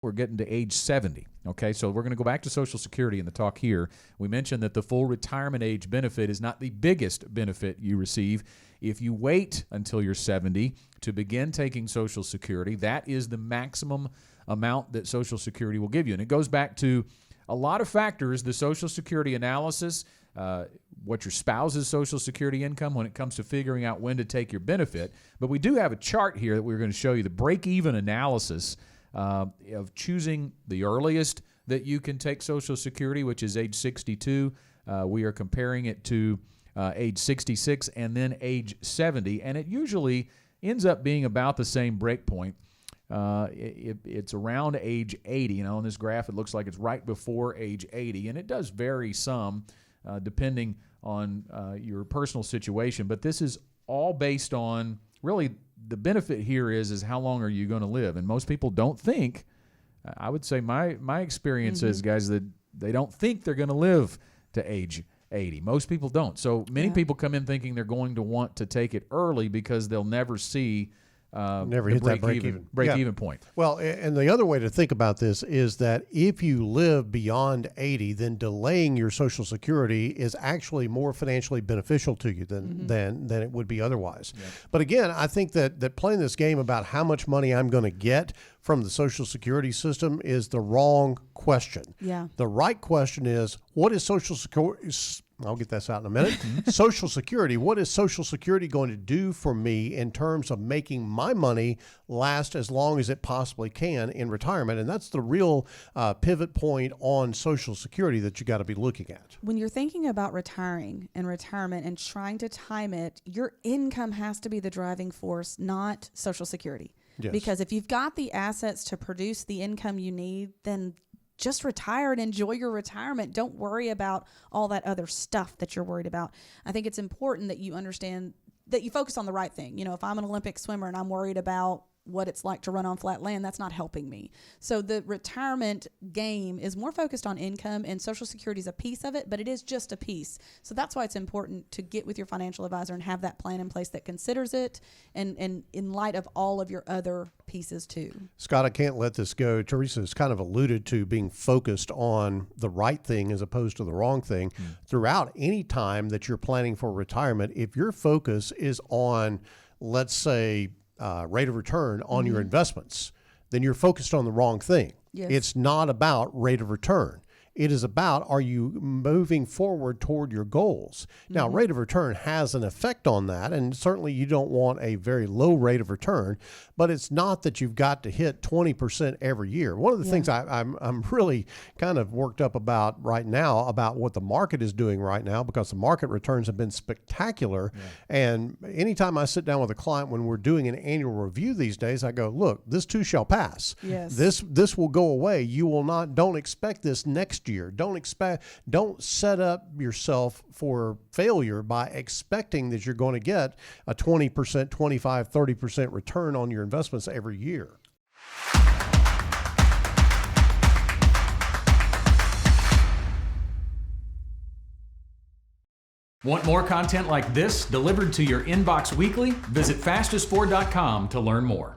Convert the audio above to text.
we're getting to age 70. Okay, so we're going to go back to Social Security in the talk here. We mentioned that the full retirement age benefit is not the biggest benefit you receive. If you wait until you're 70 to begin taking Social Security, that is the maximum amount that Social Security will give you. And it goes back to a lot of factors, the Social Security analysis, what your spouse's Social Security income when it comes to figuring out when to take your benefit. But we do have a chart here that we're going to show you, the break-even analysis of choosing the earliest that you can take Social Security, which is age 62. We are comparing it to age 66 and then age 70, and it usually ends up being about the same break point. It's around age 80. On this graph, it looks like it's right before age 80, and it does vary some depending on your personal situation. But this is all based on, really, the benefit here is how long are you going to live? And most people don't think, I would say my experience is, guys, that they don't think they're going to live to age 80. Most people don't. So many people come in thinking they're going to want to take it early because they'll never see never hit that break-even point. Well, and the other way to think about this is that if you live beyond 80, then delaying your Social Security is actually more financially beneficial to you than it would be otherwise. Yeah. But again, I think that playing this game about how much money I'm going to get from the Social Security system is the wrong question. Yeah. The right question is, what is Social Security? I'll get this out in a minute. Social Security. What is Social Security going to do for me in terms of making my money last as long as it possibly can in retirement? And that's the real pivot point on Social Security that you got to be looking at. When you're thinking about retiring and retirement and trying to time it, your income has to be the driving force, not Social Security. Yes. Because if you've got the assets to produce the income you need, then just retire and enjoy your retirement. Don't worry about all that other stuff that you're worried about. I think it's important that you understand that you focus on the right thing. If I'm an Olympic swimmer and I'm worried about what it's like to run on flat land, that's not helping me. So the retirement game is more focused on income, and Social Security is a piece of it, but it is just a piece. So that's why it's important to get with your financial advisor and have that plan in place that considers it and in light of all of your other pieces too. Scott, I can't let this go. Teresa's kind of alluded to being focused on the right thing as opposed to the wrong thing. Throughout any time that you're planning for retirement, if your focus is on, let's say, rate of return on your investments, then you're focused on the wrong thing. Yes. It's not about rate of return. It is about, are you moving forward toward your goals? Now, rate of return has an effect on that, and certainly you don't want a very low rate of return, but it's not that you've got to hit 20% every year. One of the things I'm really kind of worked up about right now, about what the market is doing right now, because the market returns have been spectacular. And anytime I sit down with a client when we're doing an annual review these days, I go, look, this too shall pass. Yes. This will go away. You will not, don't expect this next year. Don't set up yourself for failure by expecting that you're going to get a 20%, 25, 30% return on your investments every year. Want more content like this delivered to your inbox weekly? Visit fastest4.com to learn more.